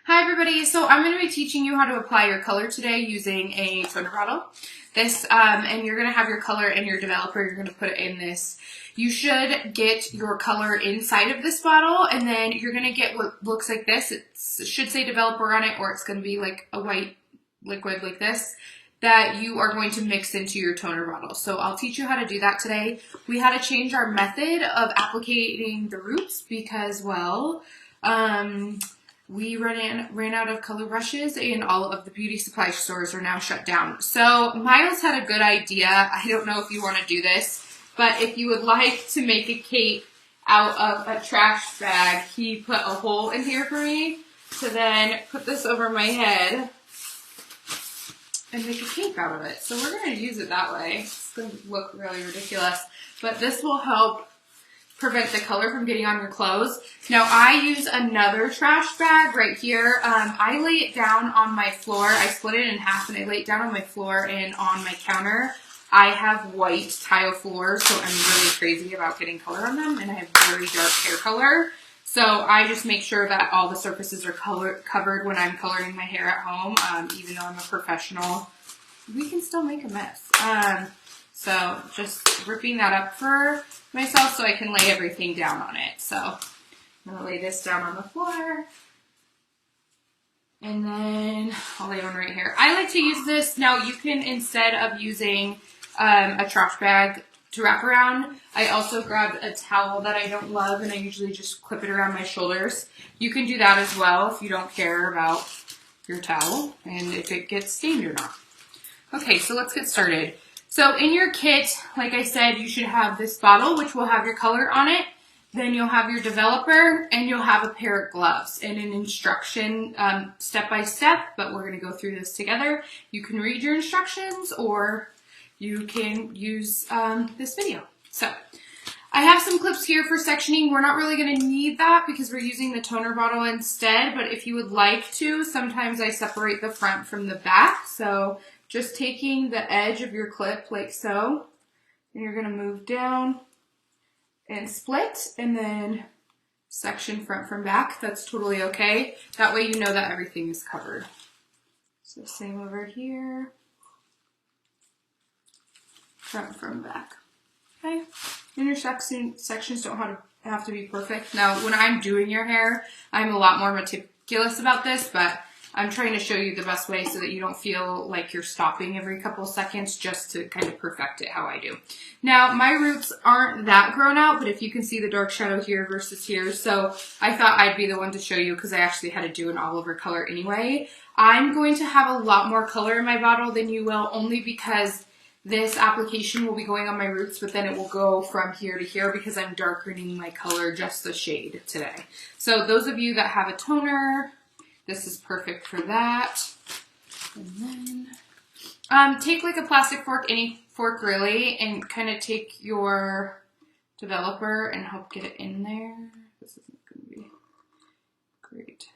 Hi everybody, so I'm going to be teaching you how to apply your color today using a toner bottle. And you're going to have your color in your developer, you're going to put it in this. You should get your color inside of this bottle, and then you're going to get what looks like this. It should say developer on it, or it's going to be like a white liquid like this that you are going to mix into your toner bottle. So I'll teach you how to do that today. We had to change our method of applicating the roots because, well, we ran out of color brushes and all of the beauty supply stores are now shut down. So Miles had a good idea. I don't know if you want to do this, but if you would like to make a cape out of a trash bag, he put a hole in here for me to then put this over my head and make a cape out of it. So we're going to use it that way. It's going to look really ridiculous, but this will help prevent the color from getting on your clothes. Now I use another trash bag right here. I lay it down on my floor. I split it in half and I lay it down on my floor and on my counter. I have white tile floors, so I'm really crazy about getting color on them, and I have very dark hair color. So I just make sure that all the surfaces are covered when I'm coloring my hair at home. Even though I'm a professional, we can still make a mess. So just ripping that up for myself so I can lay everything down on it. So I'm going to lay this down on the floor. And then I'll lay one right here. I like to use this. Now you can, instead of using a trash bag to wrap around, I also grabbed a towel that I don't love, and I usually just clip it around my shoulders. You can do that as well if you don't care about your towel and if it gets stained or not. Okay, so let's get started. So in your kit, like I said, you should have this bottle, which will have your color on it. Then you'll have your developer, and you'll have a pair of gloves and an instruction step by step, but we're going to go through this together. You can read your instructions, or you can use this video. So I have some clips here for sectioning. We're not really going to need that because we're using the toner bottle instead, but if you would like to, sometimes I separate the front from the back. So just taking the edge of your clip like so, and you're going to move down and split, and then section front from back. That's totally okay. That way you know that everything is covered. So same over here, front from back. Okay, and your sections don't have to be perfect. Now, when I'm doing your hair, I'm a lot more meticulous about this, but I'm trying to show you the best way so that you don't feel like you're stopping every couple seconds just to kind of perfect it how I do. Now, my roots aren't that grown out, but if you can see the dark shadow here versus here, so I thought I'd be the one to show you because I actually had to do an all over color anyway. I'm going to have a lot more color in my bottle than you will, only because this application will be going on my roots, but then it will go from here to here because I'm darkening my color just a shade today. So those of you that have a toner, this is perfect for that. And then take like a plastic fork, any fork really, and kind of take your developer and help get it in there. This isn't going to be great.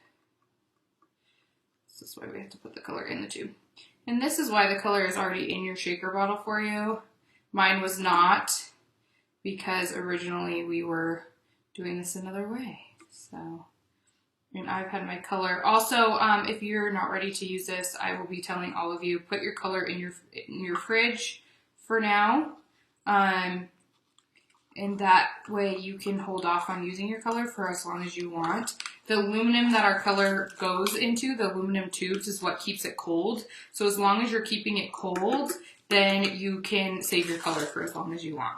This is why we have to put the color in the tube. And this is why the color is already in your shaker bottle for you. Mine was not, because originally we were doing this another way. So, and I've had my color. Also, if you're not ready to use this, I will be telling all of you, put your color in your fridge for now. And that way you can hold off on using your color for as long as you want. The aluminum that our color goes into, the aluminum tubes, is what keeps it cold. So as long as you're keeping it cold, then you can save your color for as long as you want.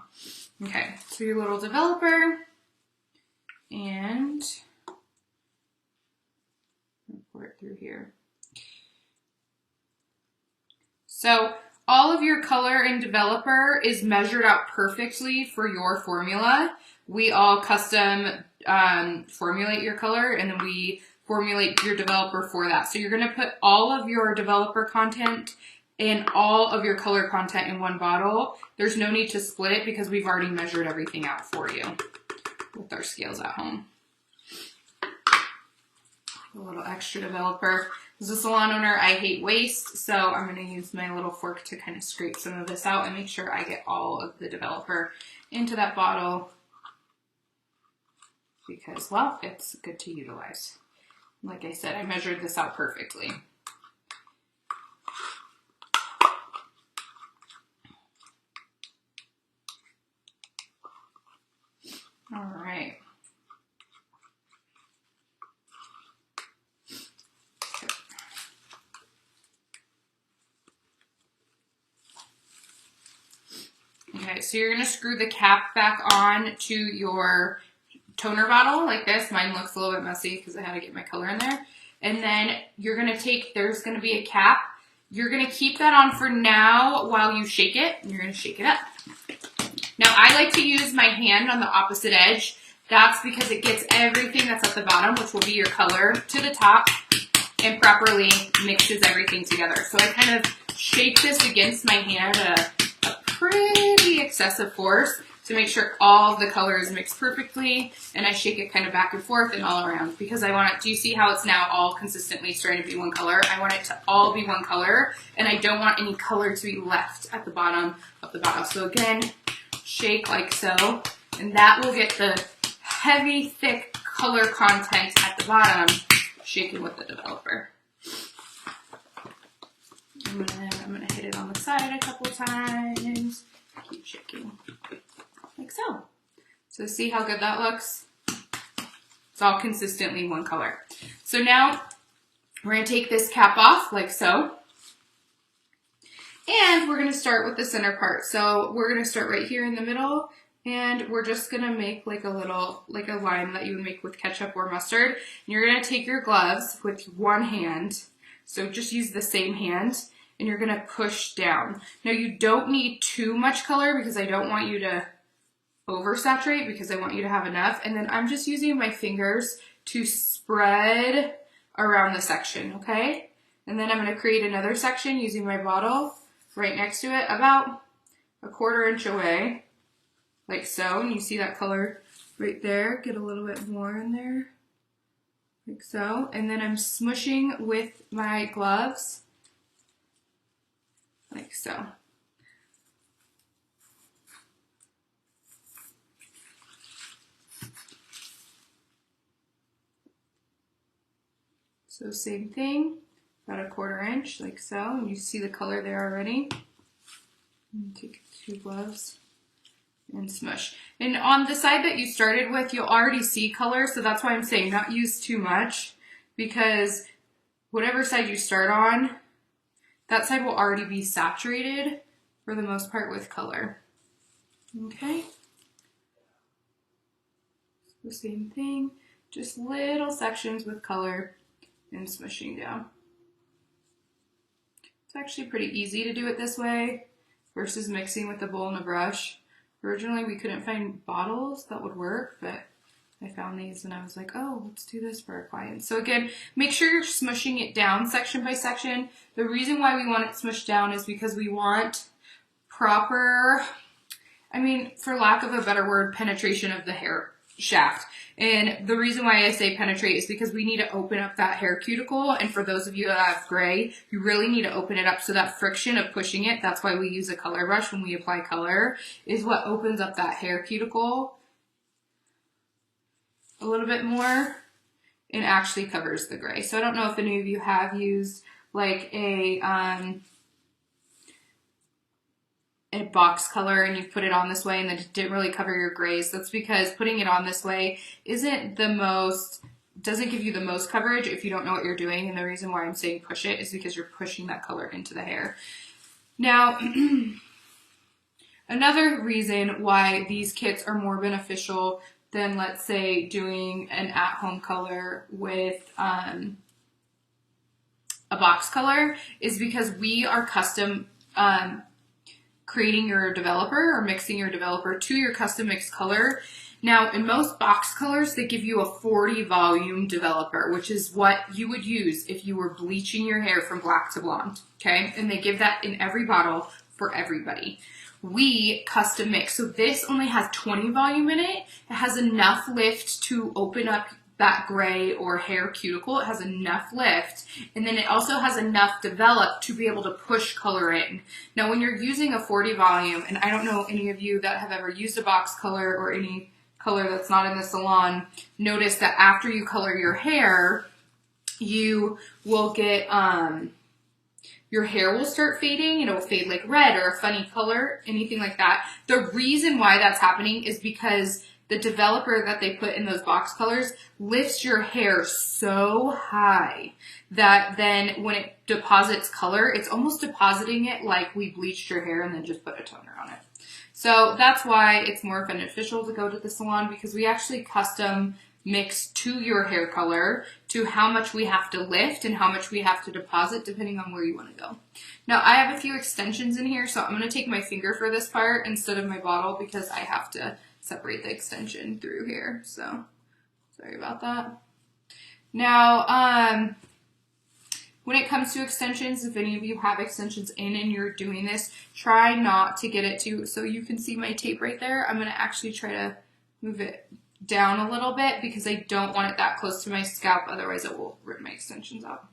Okay, so your little developer, and pour it through here. So all of your color and developer is measured out perfectly for your formula. We all custom formulate your color, and then we formulate your developer for that. So you're going to put all of your developer content and all of your color content in one bottle. There's no need to split it because we've already measured everything out for you with our scales at home. A little extra developer. As a salon owner, I hate waste, so I'm going to use my little fork to kind of scrape some of this out and make sure I get all of the developer into that bottle because, well, it's good to utilize. Like I said, I measured this out perfectly. All right. Okay, so you're going to screw the cap back on to your toner bottle like this. Mine looks a little bit messy because I had to get my color in there. And then you're going to take, there's going to be a cap. You're going to keep that on for now while you shake it. And you're going to shake it up. Now, I like to use my hand on the opposite edge. That's because it gets everything that's at the bottom, which will be your color, to the top and properly mixes everything together. So I kind of shake this against my hand at a pretty excessive force to make sure all the color is mixed perfectly, and I shake it kind of back and forth and all around because I want it, do you see how it's now all consistently starting to be one color? I want it to all be one color, and I don't want any color to be left at the bottom of the bottle. So again, shake like so, and that will get the heavy, thick color content at the bottom, shaken with the developer. I'm gonna hit it on the side a couple times, keep shaking. Like so. So see how good that looks? It's all consistently one color. So now we're going to take this cap off like so. And we're going to start with the center part. So we're going to start right here in the middle. And we're just going to make like a little, like a line that you would make with ketchup or mustard. And you're going to take your gloves with one hand. So just use the same hand. And you're going to push down. Now you don't need too much color because I don't want you to oversaturate because I want you to have enough. And then I'm just using my fingers to spread around the section, okay? And then I'm going to create another section using my bottle right next to it, about a 1/4 inch away, like so. And you see that color right there? Get a little bit more in there, like so. And then I'm smushing with my gloves, like so. So same thing, about a 1/4 inch, like so, and you see the color there already. And take 2 gloves and smush. And on the side that you started with, you'll already see color, so that's why I'm saying not use too much, because whatever side you start on, that side will already be saturated for the most part with color. Okay? The same thing, just little sections with color and smushing down. It's actually pretty easy to do it this way versus mixing with a bowl and a brush. Originally we couldn't find bottles that would work, but I found these and I was like, oh, let's do this for our clients. So again, make sure you're smushing it down section by section. The reason why we want it smushed down is because we want proper, I mean, for lack of a better word, penetration of the hair shaft. And the reason why I say penetrate is because we need to open up that hair cuticle. And for those of you that have gray, you really need to open it up. So that friction of pushing it, that's why we use a color brush when we apply color, is what opens up that hair cuticle a little bit more and actually covers the gray. So I don't know if any of you have used like a box color and you put it on this way and then it didn't really cover your grays. That's because putting it on this way doesn't give you the most coverage if you don't know what you're doing. And the reason why I'm saying push it is because you're pushing that color into the hair. Now, another reason why these kits are more beneficial than, let's say, doing an at-home color with a box color is because we are custom creating your developer or mixing your developer to your custom mixed color. Now, in most box colors, they give you a 40 volume developer, which is what you would use if you were bleaching your hair from black to blonde, okay? And they give that in every bottle for everybody. We custom mix. So this only has 20 volume in it. It has enough lift to open up that gray or hair cuticle. It has enough lift, and then it also has enough develop to be able to push color in. Now when you're using a 40 volume, and I don't know any of you that have ever used a box color or any color that's not in the salon, notice that after you color your hair, you will get, your hair will start fading. It will fade like red or a funny color, anything like that. The reason why that's happening is because the developer that they put in those box colors lifts your hair so high that then when it deposits color, it's almost depositing it like we bleached your hair and then just put a toner on it. So that's why it's more beneficial to go to the salon, because we actually custom mix to your hair color to how much we have to lift and how much we have to deposit depending on where you want to go. Now I have a few extensions in here, so I'm going to take my finger for this part instead of my bottle because I have to separate the extension through here. So sorry about that. Now, when it comes to extensions, if any of you have extensions in and you're doing this, try not to get it too, so you can see my tape right there. I'm going to actually try to move it down a little bit because I don't want it that close to my scalp, otherwise it will rip my extensions out.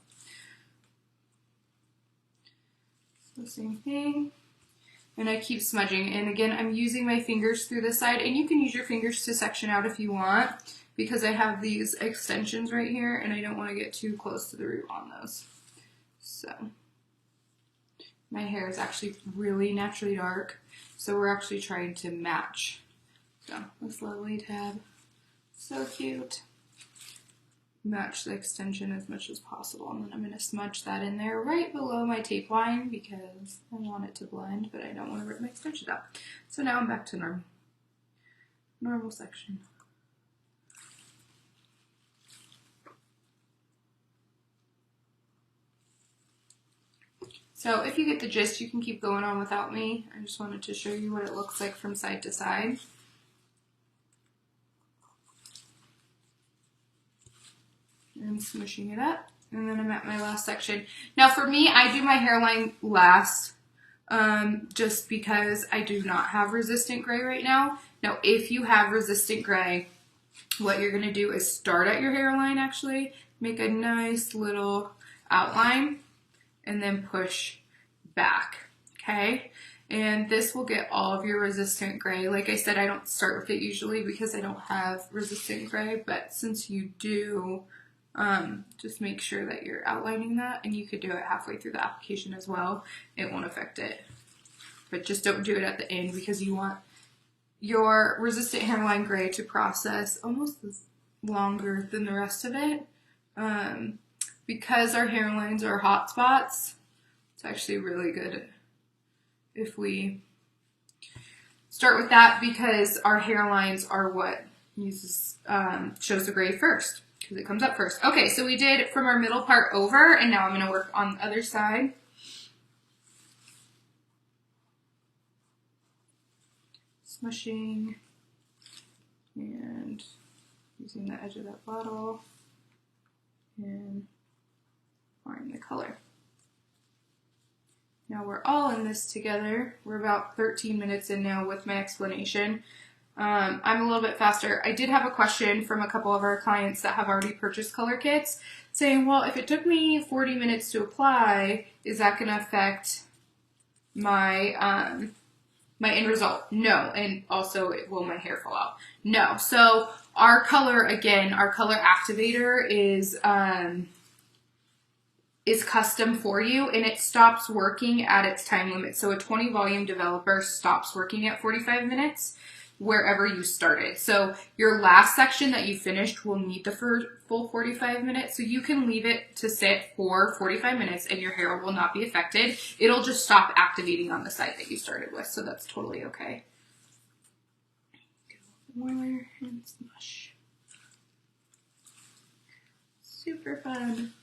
So same thing. And I keep smudging. And again, I'm using my fingers through the side, and you can use your fingers to section out if you want, because I have these extensions right here and I don't want to get too close to the root on those. So my hair is actually really naturally dark, so we're actually trying to match. So this lovely tab, so cute. Match the extension as much as possible, and then I'm going to smudge that in there right below my tape line because I want it to blend, but I don't want to rip my extension out. So now I'm back to normal section. So if you get the gist, you can keep going on without me. I just wanted to show you what it looks like from side to side. I'm smushing it up, and then I'm at my last section. Now for me, I do my hairline last just because I do not have resistant gray right now. Now if you have resistant gray, what you're going to do is start at your hairline, actually make a nice little outline and then push back, okay? And this will get all of your resistant gray. Like I said, I don't start with it usually because I don't have resistant gray, but since you do, just make sure that you're outlining that, and you could do it halfway through the application as well. It won't affect it, but just don't do it at the end because you want your resistant hairline gray to process almost longer than the rest of it. Because our hairlines are hot spots, it's actually really good if we start with that, because our hairlines are what uses shows the gray first, because it comes up first. Okay, so we did from our middle part over, and now I'm going to work on the other side. Smushing and using the edge of that bottle and applying the color. Now we're all in this together. We're about 13 minutes in now with my explanation. I'm a little bit faster. I did have a question from a couple of our clients that have already purchased color kits saying, well, if it took me 40 minutes to apply, is that going to affect my my end result? No. And also, will my hair fall out? No. So our color, again, our color activator is custom for you, and it stops working at its time limit. So a 20 volume developer stops working at 45 minutes wherever you started. So your last section that you finished will need the full 45 minutes. So you can leave it to sit for 45 minutes and your hair will not be affected. It'll just stop activating on the side that you started with. So that's totally okay. More and smush. Super fun.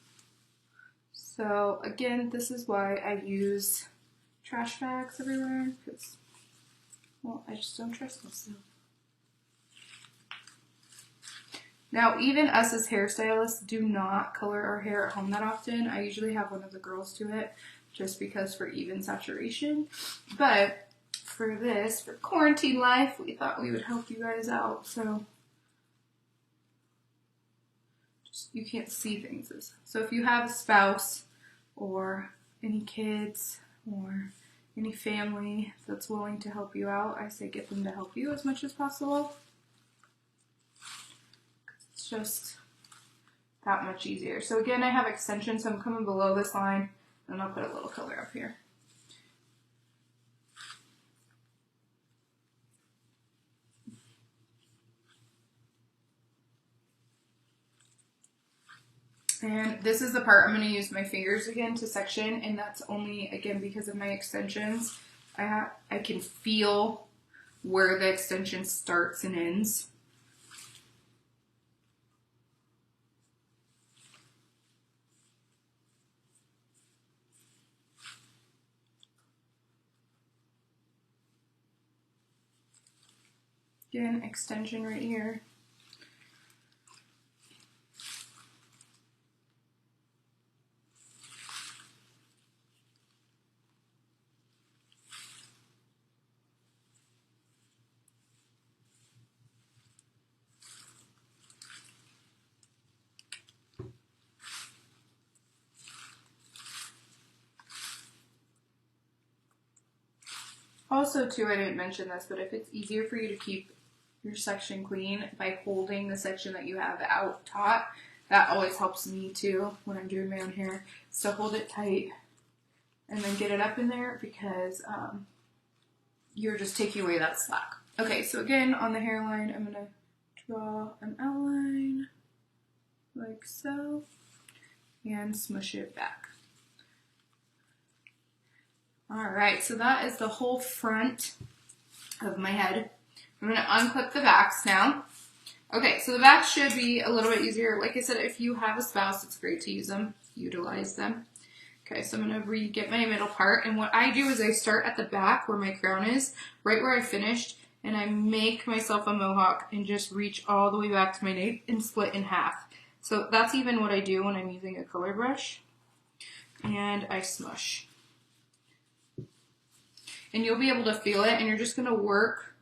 So again, this is why I use trash bags everywhere, because, well, I just don't trust myself. Now, even us as hairstylists do not color our hair at home that often. I usually have one of the girls do it just because for even saturation. But for this, for quarantine life, we thought we would help you guys out. So just, you can't see things. So if you have a spouse or any kids or any family that's willing to help you out, I say get them to help you as much as possible. It's just that much easier. So again, I have extension, so I'm coming below this line, and I'll put a little color up here. And this is the part I'm going to use my fingers again to section, and that's only, again, because of my extensions. I can feel where the extension starts and ends. Again, extension right here. Also, too, I didn't mention this, but if it's easier for you to keep your section clean by holding the section that you have out taut, that always helps me too when I'm doing my own hair. So hold it tight and then get it up in there, because you're just taking away that slack. Okay, so again, on the hairline, I'm going to draw an outline like so and smush it back. Alright, so that is the whole front of my head. I'm going to unclip the backs now. Okay, so the backs should be a little bit easier. Like I said, if you have a spouse, it's great to use them, utilize them. Okay, so I'm going to get my middle part, and what I do is I start at the back where my crown is, right where I finished, and I make myself a mohawk and just reach all the way back to my nape and split in half. So that's even what I do when I'm using a color brush, and I smush. And you'll be able to feel it, and you're just going to work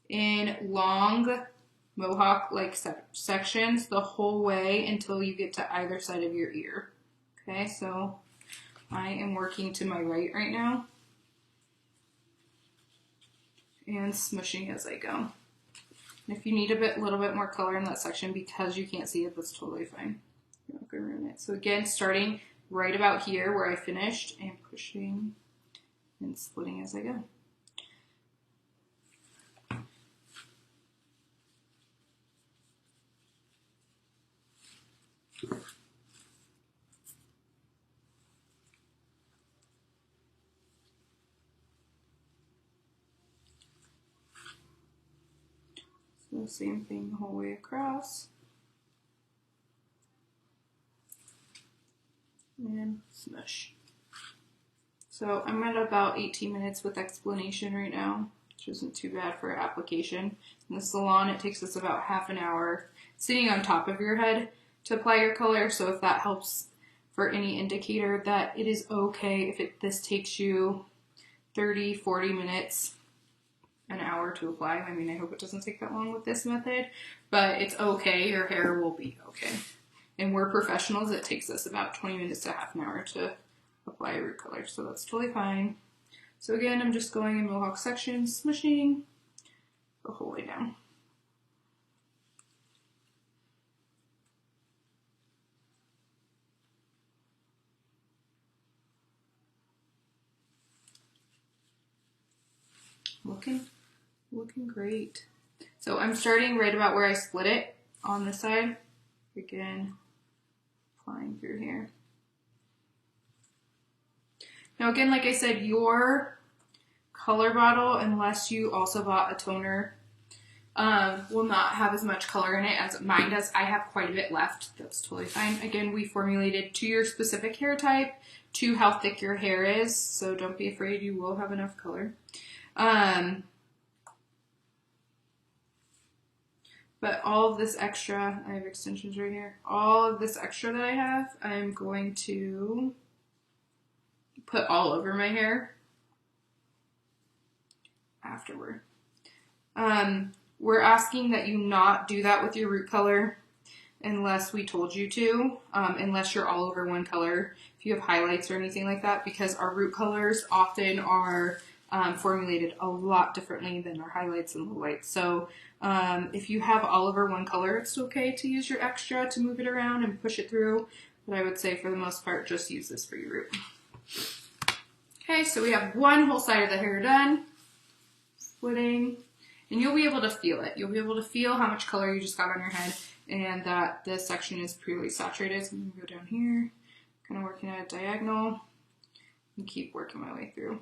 in long mohawk-like sections the whole way until you get to either side of your ear. Okay, so I am working to my right now and smushing as I go. And if you need a little bit more color in that section because you can't see it, that's totally fine. You're not going to ruin it. So again, starting right about here where I finished and pushing and splitting as I go. So same thing the whole way across. And smush. So I'm at about 18 minutes with explanation right now, which isn't too bad for application. In the salon, it takes us about half an hour sitting on top of your head to apply your color. So if that helps for any indicator that it is okay if this takes you 30, 40 minutes, an hour to apply. I mean, I hope it doesn't take that long with this method, but it's okay. Your hair will be okay. And we're professionals. It takes us about 20 minutes to half an hour to apply a root color, so that's totally fine. So again, I'm just going in mohawk sections, smushing the whole way down. Looking great. So I'm starting right about where I split it on this side. Again, applying through here. Now again, like I said, your color bottle, unless you also bought a toner, will not have as much color in it as mine does. I have quite a bit left. That's totally fine. Again, we formulated to your specific hair type, to how thick your hair is, so don't be afraid, you will have enough color. But all of this extra, I have extensions right here, all of this extra that I have, I'm going to put all over my hair afterward. We're asking that you not do that with your root color unless we told you to, unless you're all over one color, if you have highlights or anything like that, because our root colors often are formulated a lot differently than our highlights and lowlights. So If you have all over one color, it's okay to use your extra to move it around and push it through. But I would say for the most part, just use this for your root. Okay, so we have one whole side of the hair done. Splitting. And you'll be able to feel it. You'll be able to feel how much color you just got on your head and that this section is purely saturated. So I'm going to go down here, kind of working at a diagonal and keep working my way through.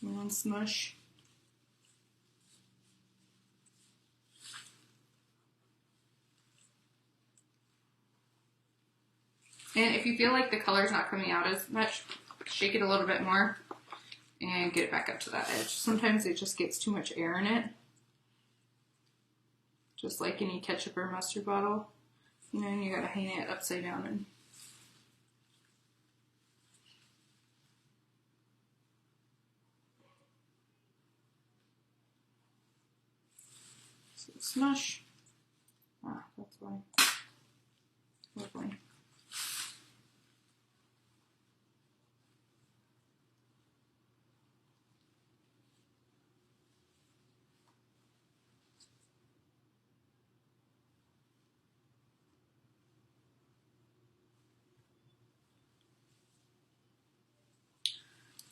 And smush. And if you feel like the color's not coming out as much, shake it a little bit more and get it back up to that edge. Sometimes it just gets too much air in it. Just like any ketchup or mustard bottle. You know, and you gotta hang it upside down and so smush. Ah, that's why. Lovely.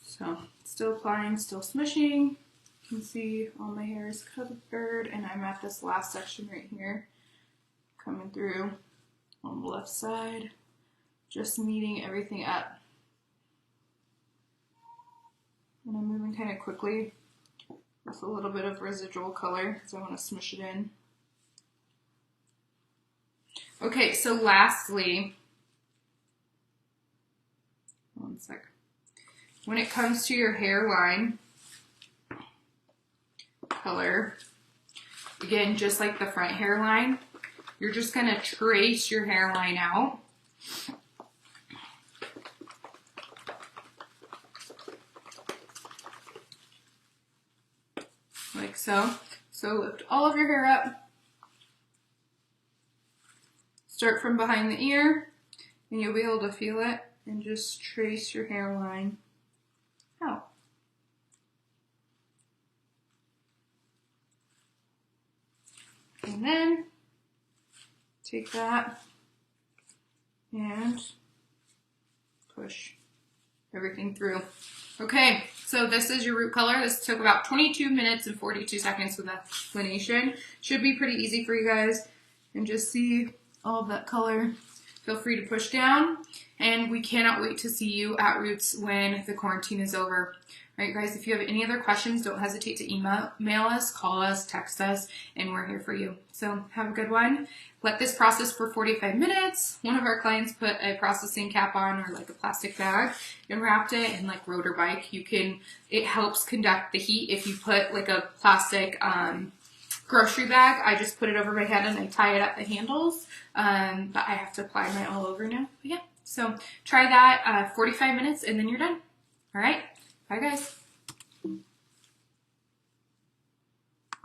So, still applying, still smushing. You can see all my hair is covered, and I'm at this last section right here, coming through on the left side, just kneading everything up. And I'm moving kind of quickly with a little bit of residual color because I want to smush it in. Okay, so lastly, one sec. When it comes to your hairline color, again, just like the front hairline, you're just going to trace your hairline out. Like so. So lift all of your hair up. Start from behind the ear, and you'll be able to feel it, and just trace your hairline out. And then take that and push everything through. Okay, so this is your root color. This took about 22 minutes and 42 seconds with explanation. Should be pretty easy for you guys. And just see all of that color. Feel free to push down. And we cannot wait to see you at Roots when the quarantine is over. All right, guys, if you have any other questions, don't hesitate to email us, call us, text us, and we're here for you. So have a good one. Let this process for 45 minutes. One of our clients put a processing cap on, or like a plastic bag, and wrapped it in like rotor bike. It helps conduct the heat. If you put like a plastic grocery bag, I just put it over my head and I tie it up the handles. But I have to apply my all over now. But yeah, so try that 45 minutes and then you're done. All right, bye guys.